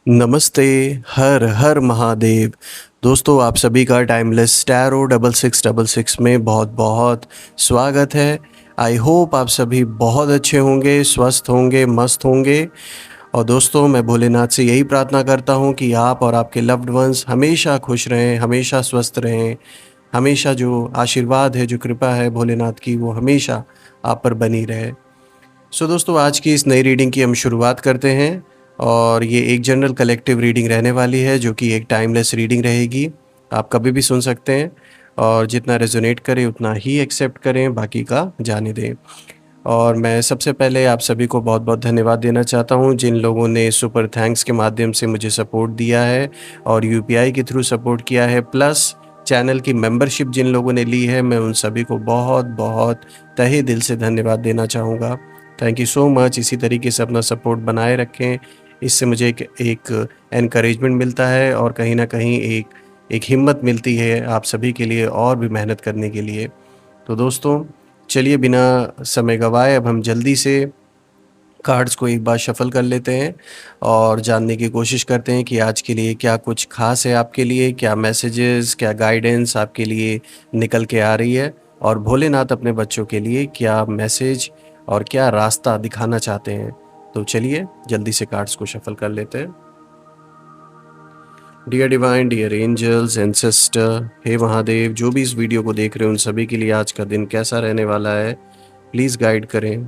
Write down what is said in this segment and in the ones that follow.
नमस्ते। हर हर महादेव। दोस्तों, आप सभी का टाइमलेस टैरो 6666 में बहुत बहुत स्वागत है। आई होप आप सभी बहुत अच्छे होंगे, स्वस्थ होंगे, मस्त होंगे। और दोस्तों, मैं भोलेनाथ से यही प्रार्थना करता हूँ कि आप और आपके लव्ड वंस हमेशा खुश रहें, हमेशा स्वस्थ रहें, हमेशा जो आशीर्वाद है, जो कृपा है भोलेनाथ की, वो हमेशा आप पर बनी रहे। सो दोस्तों, आज की इस नई रीडिंग की हम शुरुआत करते हैं। और ये एक जनरल कलेक्टिव रीडिंग रहने वाली है, जो कि एक टाइमलेस रीडिंग रहेगी। आप कभी भी सुन सकते हैं और जितना रेजोनेट करे उतना ही एक्सेप्ट करें, बाकी का जाने दें। और मैं सबसे पहले आप सभी को बहुत बहुत धन्यवाद देना चाहता हूँ, जिन लोगों ने सुपर थैंक्स के माध्यम से मुझे सपोर्ट दिया है और यूपीआई के थ्रू सपोर्ट किया है, प्लस चैनल की मेंबरशिप जिन लोगों ने ली है, मैं उन सभी को बहुत बहुत तहे दिल से धन्यवाद देना चाहूँगा। Thank you so much. इसी तरीके से अपना सपोर्ट बनाए रखें, इससे मुझे एक एनकरेजमेंट मिलता है और कहीं ना कहीं एक हिम्मत मिलती है आप सभी के लिए और भी मेहनत करने के लिए। तो दोस्तों, चलिए बिना समय गवाए अब हम जल्दी से कार्ड्स को एक बार शफल कर लेते हैं और जानने की कोशिश करते हैं कि आज के लिए क्या कुछ खास है, आपके लिए क्या मैसेजेस, क्या गाइडेंस आपके लिए निकल के आ रही है, और भोलेनाथ अपने बच्चों के लिए क्या मैसेज और क्या रास्ता दिखाना चाहते हैं। तो चलिए जल्दी से कार्ड्स को शफल कर लेते हैं। Dear divine, dear angels, ancestor, हे महादेव, जो भी इस वीडियो को देख रहे हैं उन सभी के लिए आज का दिन कैसा रहने वाला है, प्लीज़ गाइड करें।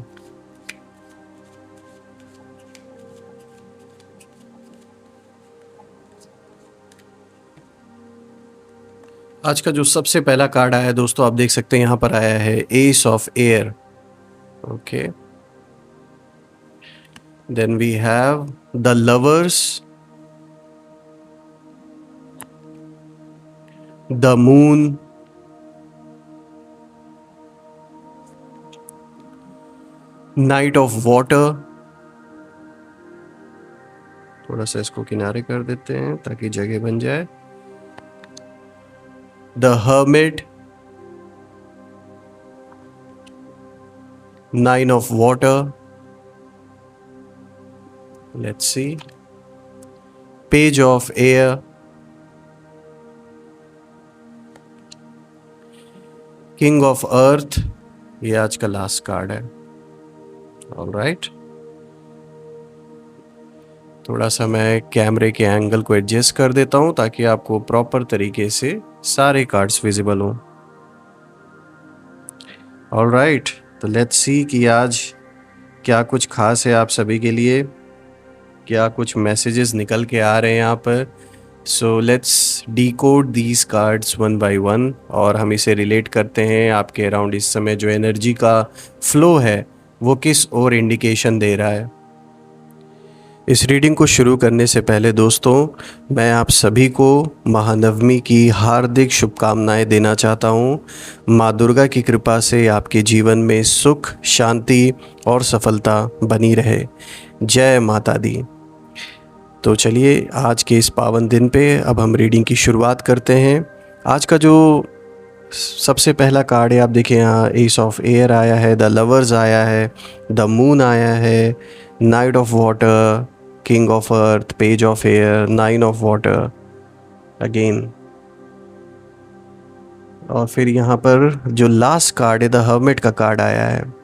आज का जो सबसे पहला कार्ड आया है दोस्तों, आप देख सकते हैं यहाँ पर आया है ace of air. Okay, then we have the lovers, the moon, knight of water. थोड़ा सा इसको किनारे कर देते हैं ताकि जगह बन जाए। The hermit, nine of water, let's see, page of air, king of earth, ये आज का लास्ट कार्ड है। ऑलराइट, थोड़ा सा मैं कैमरे के एंगल को एडजस्ट कर देता हूं ताकि आपको प्रॉपर तरीके से सारे कार्ड्स विजिबल हों। ऑलराइट, तो लेट्स सी कि आज क्या कुछ खास है आप सभी के लिए, क्या कुछ मैसेजेस निकल के आ रहे हैं यहाँ पर। So let's decode these cards one by one और हम इसे रिलेट करते हैं आपके अराउंड इस समय जो एनर्जी का फ्लो है वो किस और इंडिकेशन दे रहा है। इस रीडिंग को शुरू करने से पहले दोस्तों, मैं आप सभी को महानवमी की हार्दिक शुभकामनाएं देना चाहता हूं। माँ दुर्गा की कृपा से आपके जीवन में सुख, शांति और सफलता बनी रहे। जय माता दी। तो चलिए आज के इस पावन दिन पे अब हम रीडिंग की शुरुआत करते हैं। आज का जो सबसे पहला कार्ड है, आप देखिए यहाँ एस ऑफ एयर आया है, द लवर्स आया है, द मून आया है, night of water, king of earth, page of air, nine of water again, और फिर यहाँ पर जो लास्ट कार्ड है द हर्मिट का कार्ड आया है।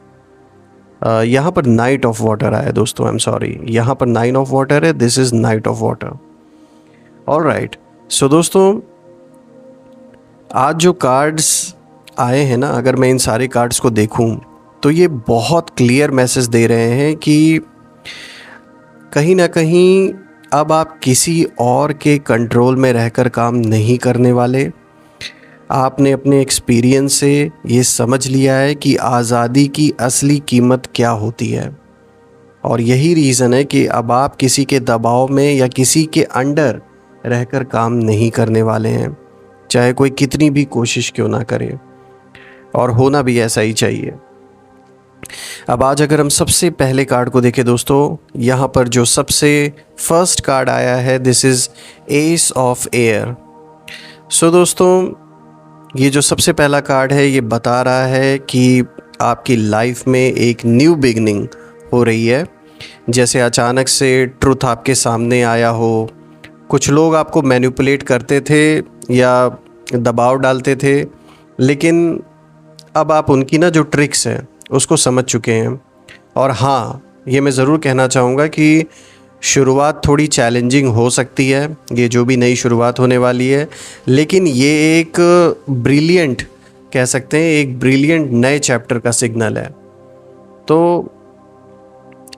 यहाँ पर नाइट ऑफ वाटर आया है दोस्तों, आई एम सॉरी, यहाँ पर नाइन ऑफ वाटर है, this is knight of water. Alright, so दोस्तों आज जो कार्ड्स आए हैं ना, अगर मैं इन सारे कार्ड्स को देखूं तो ये बहुत क्लियर मैसेज दे रहे हैं कि कहीं ना कहीं अब आप किसी और के कंट्रोल में रहकर काम नहीं करने वाले। आपने अपने एक्सपीरियंस से ये समझ लिया है कि आज़ादी की असली कीमत क्या होती है, और यही रीज़न है कि अब आप किसी के दबाव में या किसी के अंडर रहकर काम नहीं करने वाले हैं, चाहे कोई कितनी भी कोशिश क्यों ना करे, और होना भी ऐसा ही चाहिए। अब आज अगर हम सबसे पहले कार्ड को देखें दोस्तों, यहाँ पर जो सबसे फर्स्ट कार्ड आया है this is ace of air. So दोस्तों ये जो सबसे पहला कार्ड है ये बता रहा है कि आपकी लाइफ में एक न्यू बिगनिंग हो रही है, जैसे अचानक से ट्रुथ आपके सामने आया हो, कुछ लोग आपको मैनिपुलेट करते थे या दबाव डालते थे, लेकिन अब आप उनकी ना जो ट्रिक्स हैं उसको समझ चुके हैं। और हाँ, ये मैं ज़रूर कहना चाहूँगा कि शुरुआत थोड़ी चैलेंजिंग हो सकती है, ये जो भी नई शुरुआत होने वाली है, लेकिन ये एक ब्रिलियंट, कह सकते हैं एक ब्रिलियंट नए चैप्टर का सिग्नल है। तो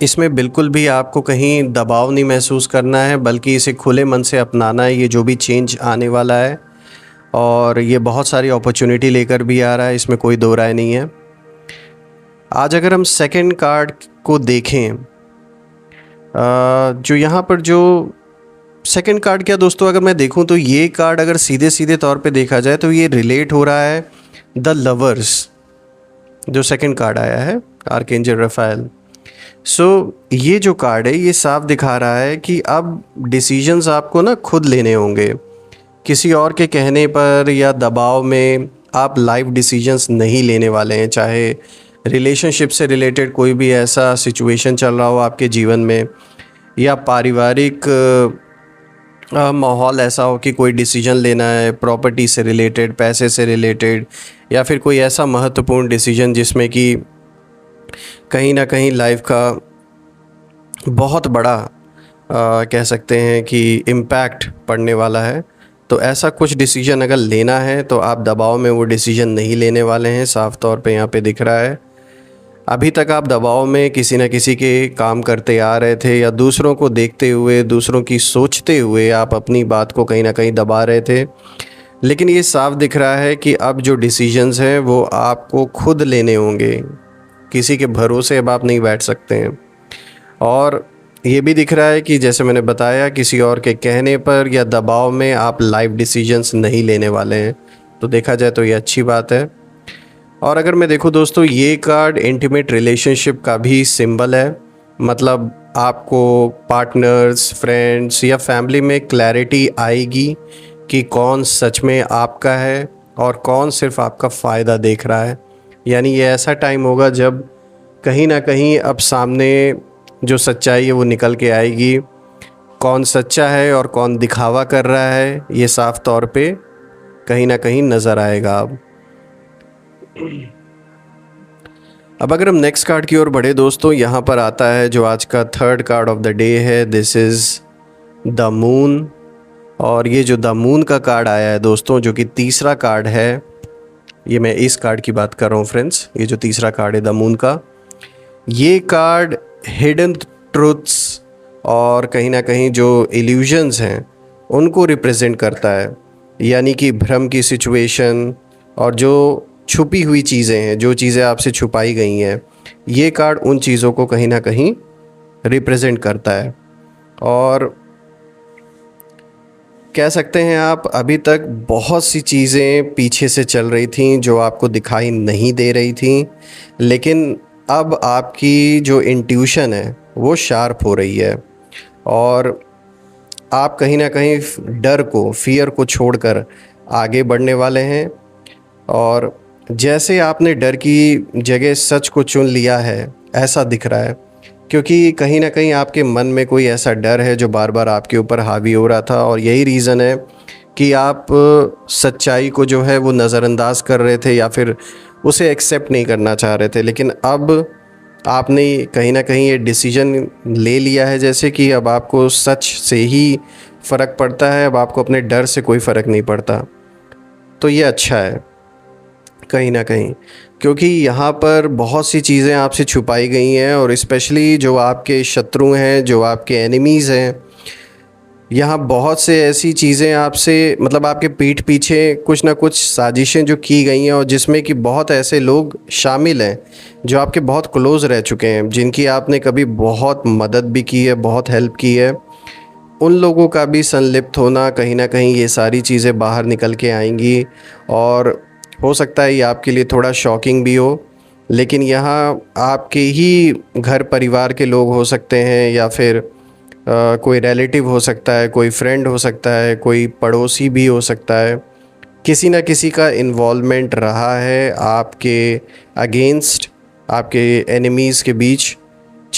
इसमें बिल्कुल भी आपको कहीं दबाव नहीं महसूस करना है, बल्कि इसे खुले मन से अपनाना है, ये जो भी चेंज आने वाला है। और ये बहुत सारी अपॉर्चुनिटी लेकर भी आ रहा है, इसमें कोई दो राय नहीं है। आज अगर हम सेकंड कार्ड को देखें, जो यहाँ पर जो सेकंड कार्ड, क्या दोस्तों अगर मैं देखूँ तो ये कार्ड अगर सीधे सीधे तौर पे देखा जाए तो ये रिलेट हो रहा है द लवर्स, जो सेकंड कार्ड आया है आर्कएंजल रफाएल। ये जो कार्ड है ये साफ दिखा रहा है कि अब डिसीजंस आपको ना खुद लेने होंगे। किसी और के कहने पर या दबाव में आप लाइफ डिसीजंस नहीं लेने वाले हैं। चाहे रिलेशनशिप से रिलेटेड कोई भी ऐसा सिचुएशन चल रहा हो आपके जीवन में, या पारिवारिक माहौल ऐसा हो कि कोई डिसीजन लेना है प्रॉपर्टी से रिलेटेड, पैसे से रिलेटेड, या फिर कोई ऐसा महत्वपूर्ण डिसीजन जिसमें कि कहीं ना कहीं लाइफ का बहुत बड़ा कह सकते हैं कि इम्पैक्ट पड़ने वाला है। तो ऐसा कुछ डिसीजन अगर लेना है तो आप दबाव में वो डिसीजन नहीं लेने वाले हैं, साफ तौर पे यहाँ पे दिख रहा है। अभी तक आप दबाव में किसी न किसी के काम करते आ रहे थे, या दूसरों को देखते हुए, दूसरों की सोचते हुए आप अपनी बात को कहीं ना कहीं दबा रहे थे। लेकिन ये साफ दिख रहा है कि अब जो डिसीजंस हैं वो आपको खुद लेने होंगे, किसी के भरोसे अब आप नहीं बैठ सकते हैं। और ये भी दिख रहा है कि जैसे मैंने बताया, किसी और के कहने पर या दबाव में आप लाइफ डिसीजंस नहीं लेने वाले हैं। तो देखा जाए तो ये अच्छी बात है। और अगर मैं देखूँ दोस्तों, ये कार्ड इंटीमेट रिलेशनशिप का भी सिंबल है। मतलब आपको पार्टनर्स, फ्रेंड्स या फैमिली में क्लैरिटी आएगी कि कौन सच में आपका है और कौन सिर्फ आपका फ़ायदा देख रहा है। यानी ये ऐसा टाइम होगा जब कहीं ना कहीं अब सामने जो सच्चाई है वो निकल के आएगी। कौन सच्चा है और कौन दिखावा कर रहा है, ये साफ तौर पे कहीं ना कहीं नज़र आएगा। अब अगर हम नेक्स्ट कार्ड की ओर बढ़े दोस्तों, यहाँ पर आता है जो आज का third card of the day है, दिस इज़ द मून। और ये जो द मून का कार्ड आया है दोस्तों, जो कि तीसरा कार्ड है, ये मैं इस कार्ड की बात कर रहा हूँ फ्रेंड्स, ये जो तीसरा कार्ड है द मून का, ये कार्ड हिडन ट्रुथ्स और कहीं ना कहीं जो इल्यूजन्स हैं उनको रिप्रेजेंट करता है। यानी कि भ्रम की सिचुएशन और जो छुपी हुई चीज़ें हैं, जो चीज़ें आपसे छुपाई गई हैं, ये कार्ड उन चीज़ों को कहीं ना कहीं रिप्रेजेंट करता है। और कह सकते हैं आप, अभी तक बहुत सी चीज़ें पीछे से चल रही थी जो आपको दिखाई नहीं दे रही थी, लेकिन अब आपकी जो इंट्यूशन है वो शार्प हो रही है और आप कहीं ना कहीं डर को, फियर को छोड़कर आगे बढ़ने वाले हैं। और जैसे आपने डर की जगह सच को चुन लिया है, ऐसा दिख रहा है, क्योंकि कहीं ना कहीं आपके मन में कोई ऐसा डर है जो बार बार आपके ऊपर हावी हो रहा था। और यही रीज़न है कि आप सच्चाई को जो है वो नज़रअंदाज कर रहे थे या फिर उसे एक्सेप्ट नहीं करना चाह रहे थे। लेकिन अब आपने कहीं ना कहीं ये डिसीजन ले लिया है, जैसे कि अब आपको सच से ही फ़र्क पड़ता है, अब आपको अपने डर से कोई फ़र्क नहीं पड़ता। तो ये अच्छा है कहीं ना कहीं, क्योंकि यहाँ पर बहुत सी चीज़ें आपसे छुपाई गई हैं और स्पेशली जो आपके शत्रु हैं, जो आपके एनिमीज़ हैं, यहाँ बहुत से ऐसी चीज़ें आपसे, मतलब आपके पीठ पीछे कुछ ना कुछ साजिशें जो की गई हैं और जिसमें कि बहुत ऐसे लोग शामिल हैं जो आपके बहुत क्लोज़ रह चुके हैं, जिनकी आपने कभी बहुत मदद भी की है, बहुत हेल्प की है। उन लोगों का भी संलिप्त होना, कहीं ना कहीं ये सारी चीज़ें बाहर निकल के आएंगी। और हो सकता है ये आपके लिए थोड़ा शॉकिंग भी हो, लेकिन यहाँ आपके ही घर परिवार के लोग हो सकते हैं, या फिर कोई रिलेटिव हो सकता है, कोई फ्रेंड हो सकता है, कोई पड़ोसी भी हो सकता है। किसी न किसी का इन्वॉल्वमेंट रहा है आपके अगेंस्ट, आपके एनिमीज़ के बीच,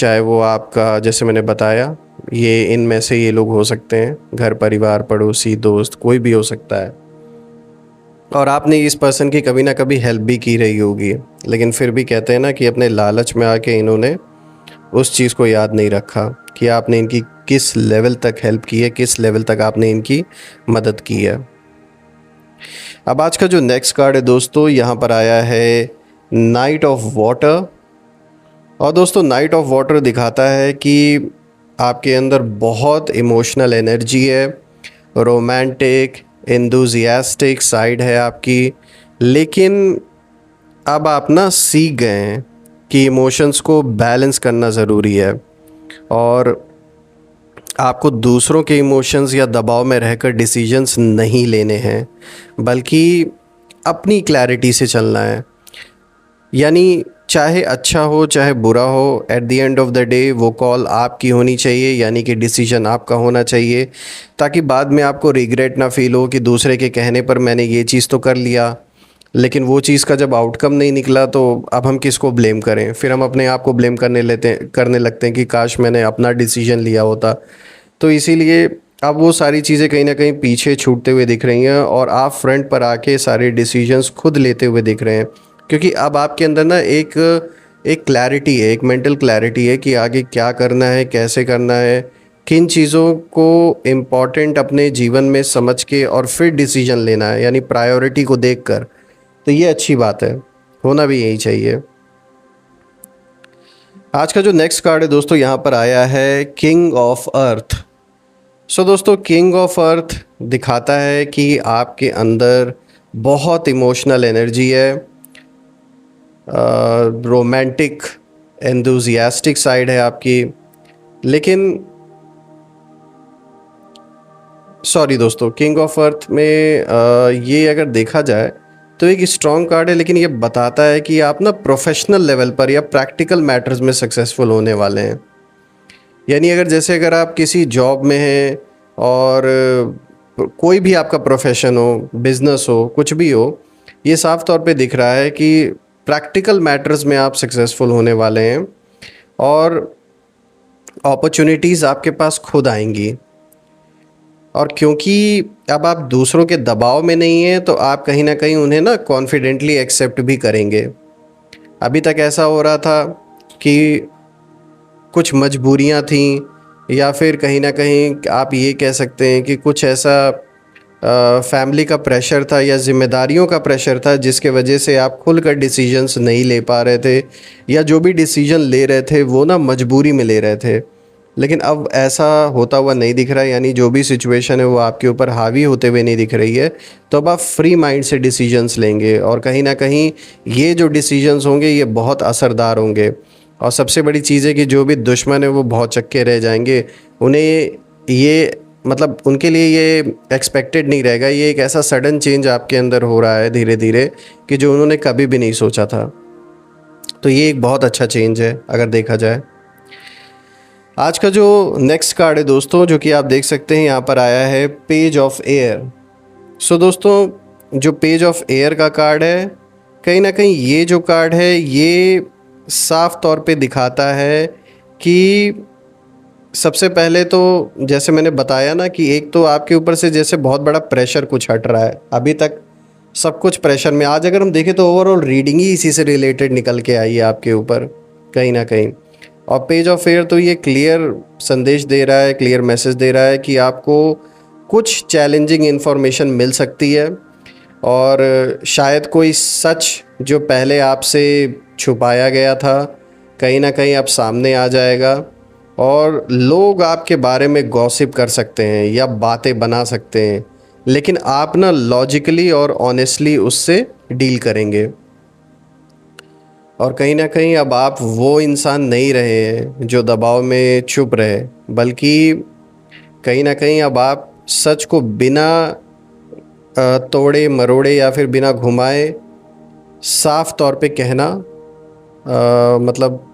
चाहे वो आपका, जैसे मैंने बताया, ये इनमें से ये लोग हो सकते हैं, घर परिवार पड़ोसी दोस्त कोई भी हो सकता है। और आपने इस पर्सन की कभी ना कभी हेल्प भी की रही होगी, लेकिन फिर भी कहते हैं ना कि अपने लालच में आके इन्होंने उस चीज़ को याद नहीं रखा कि आपने इनकी किस लेवल तक हेल्प की है, किस लेवल तक आपने इनकी मदद की है। अब आज का जो नेक्स्ट कार्ड है दोस्तों, यहाँ पर आया है नाइट ऑफ वाटर। और दोस्तों नाइट ऑफ वाटर दिखाता है कि आपके अंदर बहुत इमोशनल एनर्जी है, रोमांटिक एंथुसियास्टिक साइड है आपकी, लेकिन अब आप ना सीख गए हैं कि इमोशंस को बैलेंस करना ज़रूरी है और आपको दूसरों के इमोशंस या दबाव में रहकर डिसीजंस नहीं लेने हैं, बल्कि अपनी क्लैरिटी से चलना है। यानी चाहे अच्छा हो चाहे बुरा हो, at the end of the day वो कॉल आपकी होनी चाहिए, यानी कि डिसीजन आपका होना चाहिए, ताकि बाद में आपको रिग्रेट ना फील हो कि दूसरे के कहने पर मैंने ये चीज़ तो कर लिया, लेकिन वो चीज़ का जब आउटकम नहीं निकला तो अब हम किसको ब्लेम करें। फिर हम अपने आप को ब्लेम करने लगते हैं कि काश मैंने अपना डिसीजन लिया होता। तो इसीलिए अब वो सारी चीज़ें कहीं ना कहीं पीछे छूटते हुए दिख रही हैं और आप फ्रंट पर आके सारे डिसीजंस खुद लेते हुए दिख रहे हैं, क्योंकि अब आपके अंदर ना एक क्लैरिटी है, एक मेंटल क्लैरिटी है कि आगे क्या करना है, कैसे करना है, किन चीज़ों को इम्पॉर्टेंट अपने जीवन में समझ के और फिर डिसीजन लेना है, यानी प्रायोरिटी को देखकर। तो ये अच्छी बात है, होना भी यही चाहिए। आज का जो नेक्स्ट कार्ड है दोस्तों, यहाँ पर आया है किंग ऑफ अर्थ। सो दोस्तों किंग ऑफ अर्थ दिखाता है कि आपके अंदर बहुत इमोशनल एनर्जी है, रोमांटिक एंथुसियास्टिक साइड है आपकी, लेकिन सॉरी दोस्तों, किंग ऑफ अर्थ में ये अगर देखा जाए तो एक स्ट्रॉन्ग कार्ड है, लेकिन ये बताता है कि आप ना प्रोफेशनल लेवल पर या प्रैक्टिकल मैटर्स में सक्सेसफुल होने वाले हैं। यानी अगर आप किसी जॉब में हैं और कोई भी आपका प्रोफेशन हो, बिजनेस हो, कुछ भी हो, ये साफ तौर पे दिख रहा है कि प्रैक्टिकल मैटर्स में आप सक्सेसफुल होने वाले हैं और अपॉर्चुनिटीज़ आपके पास खुद आएंगी। और क्योंकि अब आप दूसरों के दबाव में नहीं हैं, तो आप कहीं ना कहीं उन्हें ना कॉन्फिडेंटली एक्सेप्ट भी करेंगे। अभी तक ऐसा हो रहा था कि कुछ मजबूरियां थीं, या फिर कहीं ना कहीं आप ये कह सकते हैं कि कुछ ऐसा फैमिली का प्रेशर था या जिम्मेदारियों का प्रेशर था, जिसके वजह से आप खुलकर डिसीजंस नहीं ले पा रहे थे, या जो भी डिसीजन ले रहे थे वो ना मजबूरी में ले रहे थे। लेकिन अब ऐसा होता हुआ नहीं दिख रहा है, यानी जो भी सिचुएशन है वो आपके ऊपर हावी होते हुए नहीं दिख रही है। तो अब आप फ्री माइंड से डिसीजंस लेंगे और कहीं ना कहीं ये जो डिसीजंस होंगे ये बहुत असरदार होंगे। और सबसे बड़ी चीज़ है कि जो भी दुश्मन है वो बहुत चक्के रह जाएंगे, उन्हें ये मतलब उनके लिए ये एक्सपेक्टेड नहीं रहेगा। ये एक ऐसा सडन चेंज आपके अंदर हो रहा है धीरे धीरे कि जो उन्होंने कभी भी नहीं सोचा था। तो ये एक बहुत अच्छा चेंज है अगर देखा जाए। आज का जो नेक्स्ट कार्ड है दोस्तों, जो कि आप देख सकते हैं यहाँ पर आया है पेज ऑफ एयर। सो दोस्तों जो पेज ऑफ एयर का कार्ड है, कहीं ना कहीं ये जो कार्ड है ये साफ तौर पे दिखाता है कि सबसे पहले तो जैसे मैंने बताया ना कि एक तो आपके ऊपर से जैसे बहुत बड़ा प्रेशर कुछ हट रहा है। अभी तक सब कुछ प्रेशर में, आज अगर हम देखें तो ओवरऑल रीडिंग ही इसी से रिलेटेड निकल के आई है आपके ऊपर कहीं ना कहीं। और पेज ऑफ एयर तो ये क्लियर संदेश दे रहा है, क्लियर मैसेज दे रहा है कि आपको कुछ चैलेंजिंग इन्फॉर्मेशन मिल सकती है और शायद कोई सच जो पहले आपसे छुपाया गया था कहीं ना कहीं अब सामने आ जाएगा और लोग आपके बारे में गॉसिप कर सकते हैं या बातें बना सकते हैं, लेकिन आप ना लॉजिकली और ऑनेस्टली उससे डील करेंगे। और कहीं ना कहीं अब आप वो इंसान नहीं रहे हैं जो दबाव में चुप रहे, बल्कि कहीं ना कहीं अब आप सच को बिना तोड़े मरोड़े या फिर बिना घुमाए साफ तौर पे कहना, मतलब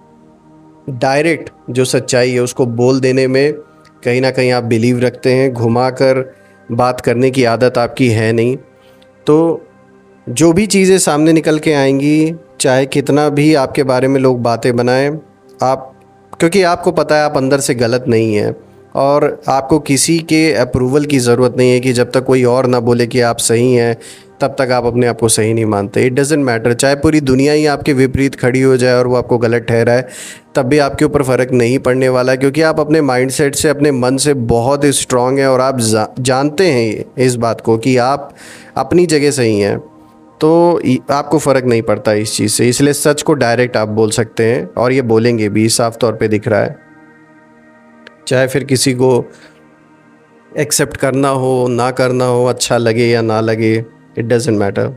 डायरेक्ट जो सच्चाई है उसको बोल देने में कहीं ना कहीं आप बिलीव रखते हैं। घुमा कर बात करने की आदत आपकी है नहीं। तो जो भी चीज़ें सामने निकल के आएंगी, चाहे कितना भी आपके बारे में लोग बातें बनाएं, आप क्योंकि आपको पता है आप अंदर से गलत नहीं है, और आपको किसी के अप्रूवल की ज़रूरत नहीं है कि जब तक कोई और ना बोले कि आप सही हैं तब तक आप अपने आप को सही नहीं मानते। इट डज़न्ट मैटर, चाहे पूरी दुनिया ही आपके विपरीत खड़ी हो जाए और वो आपको गलत ठहराए, तब भी आपके ऊपर फ़र्क नहीं पड़ने वाला, क्योंकि आप अपने माइंडसेट से, अपने मन से बहुत स्ट्रांग हैं और आप जानते हैं इस बात को कि आप अपनी जगह सही हैं। तो आपको फ़र्क नहीं पड़ता इस चीज़ से, इसलिए सच को डायरेक्ट आप बोल सकते हैं और ये बोलेंगे भी, साफ तौर पे दिख रहा है। चाहे फिर किसी को एक्सेप्ट करना हो ना करना हो, अच्छा लगे या ना लगे, इट डजेंट मैटर।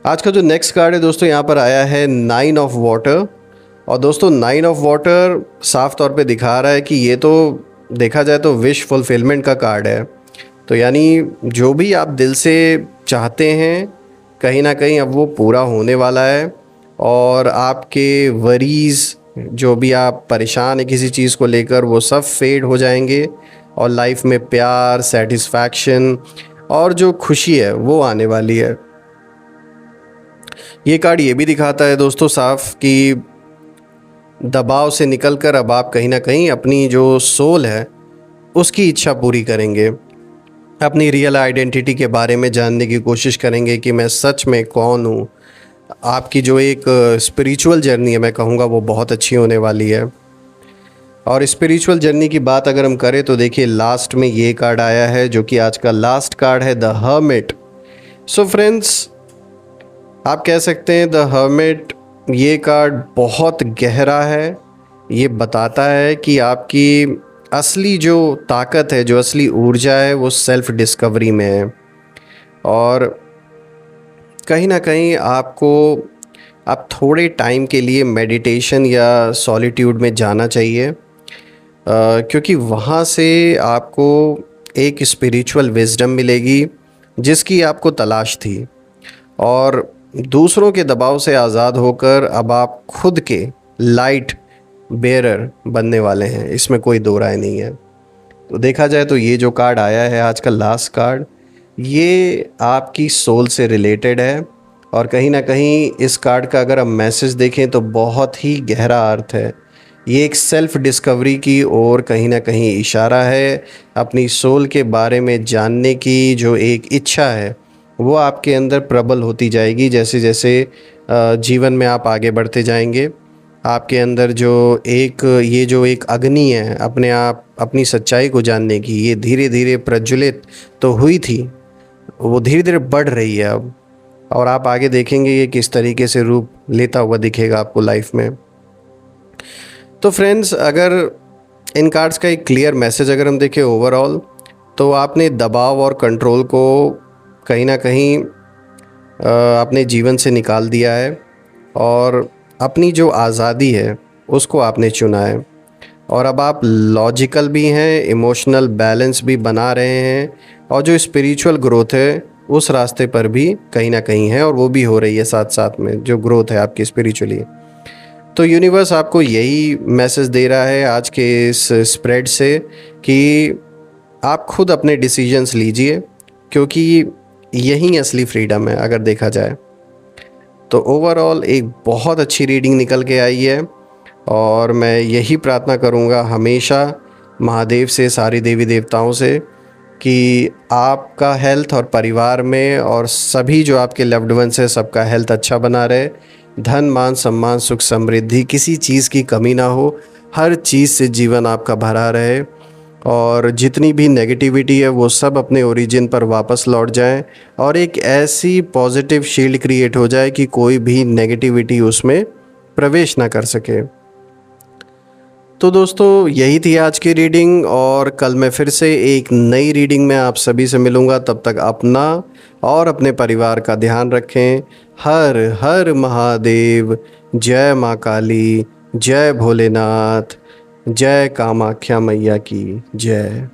आज का जो नेक्स्ट कार्ड है दोस्तों, यहाँ पर आया है 9 ऑफ वाटर। और दोस्तों 9 ऑफ वाटर साफ तौर पे दिखा रहा है कि ये तो देखा जाए तो विश फुलफिलमेंट का कार्ड है। तो यानी जो भी आप दिल से चाहते हैं कहीं ना कहीं अब वो पूरा होने वाला है, और आपके वरीज़, जो भी आप परेशान हैं किसी चीज़ को लेकर, वो सब फेड हो जाएंगे और लाइफ में प्यार, सेटिस्फैक्शन और जो खुशी है वो आने वाली है। ये कार्ड ये भी दिखाता है दोस्तों साफ कि दबाव से निकलकर अब आप कहीं ना कहीं अपनी जो सोल है उसकी इच्छा पूरी करेंगे, अपनी रियल आइडेंटिटी के बारे में जानने की कोशिश करेंगे कि मैं सच में कौन हूँ। आपकी जो एक स्पिरिचुअल जर्नी है, मैं कहूँगा वो बहुत अच्छी होने वाली है। और स्पिरिचुअल जर्नी की बात अगर हम करें तो देखिए लास्ट में ये कार्ड आया है जो कि आज का लास्ट कार्ड है, द हर्मिट। सो फ्रेंड्स, आप कह सकते हैं द हर्मिट, ये कार्ड बहुत गहरा है। ये बताता है कि आपकी असली जो ताकत है, जो असली ऊर्जा है, वो सेल्फ डिस्कवरी में है। और कहीं ना कहीं आप थोड़े टाइम के लिए मेडिटेशन या सॉलिट्यूड में जाना चाहिए, क्योंकि वहाँ से आपको एक स्पिरिचुअल विजडम मिलेगी जिसकी आपको तलाश थी। और दूसरों के दबाव से आज़ाद होकर अब आप खुद के लाइट बेरर बनने वाले हैं, इसमें कोई दो राय नहीं है। तो देखा जाए तो ये जो कार्ड आया है आज का लास्ट कार्ड, ये आपकी सोल से रिलेटेड है। और कहीं ना कहीं इस कार्ड का अगर हम मैसेज देखें तो बहुत ही गहरा अर्थ है। ये एक सेल्फ डिस्कवरी की ओर कहीं ना कहीं इशारा है। अपनी सोल के बारे में जानने की जो एक इच्छा है वो आपके अंदर प्रबल होती जाएगी जैसे जैसे जीवन में आप आगे बढ़ते जाएंगे। आपके अंदर ये जो एक अग्नि है अपने आप अपनी सच्चाई को जानने की, ये धीरे धीरे प्रज्वलित तो हुई थी, वो धीरे धीरे बढ़ रही है अब। और आप आगे देखेंगे ये किस तरीके से रूप लेता हुआ दिखेगा आपको लाइफ में। तो फ्रेंड्स, अगर इन कार्ड्स का एक क्लियर मैसेज अगर हम देखें ओवरऑल, तो आपने दबाव और कंट्रोल को कहीं ना कहीं अपने जीवन से निकाल दिया है और अपनी जो आज़ादी है उसको आपने चुना है। और अब आप लॉजिकल भी हैं, इमोशनल बैलेंस भी बना रहे हैं, और जो स्पिरिचुअल ग्रोथ है उस रास्ते पर भी कहीं ना कहीं है, और वो भी हो रही है साथ साथ में जो ग्रोथ है आपकी स्पिरिचुअली। तो यूनिवर्स आपको यही मैसेज दे रहा है आज के इस स्प्रेड से कि आप खुद अपने डिसीजंस लीजिए, क्योंकि यही असली फ्रीडम है अगर देखा जाए तो। ओवरऑल एक बहुत अच्छी रीडिंग निकल के आई है, और मैं यही प्रार्थना करूँगा हमेशा महादेव से, सारी देवी देवताओं से, कि आपका हेल्थ और परिवार में और सभी जो आपके लव्ड वंस है सबका हेल्थ अच्छा बना रहे, धन मान सम्मान सुख समृद्धि किसी चीज़ की कमी ना हो, हर चीज़ से जीवन आपका भरा रहे, और जितनी भी नेगेटिविटी है वो सब अपने ओरिजिन पर वापस लौट जाए, और एक ऐसी पॉजिटिव शील्ड क्रिएट हो जाए कि कोई भी नेगेटिविटी उसमें प्रवेश ना कर सके। तो दोस्तों यही थी आज की रीडिंग, और कल मैं फिर से एक नई रीडिंग में आप सभी से मिलूँगा। तब तक अपना और अपने परिवार का ध्यान रखें। हर हर महादेव। जय माँ काली, जय भोलेनाथ, जय कामाख्या मैया की जय।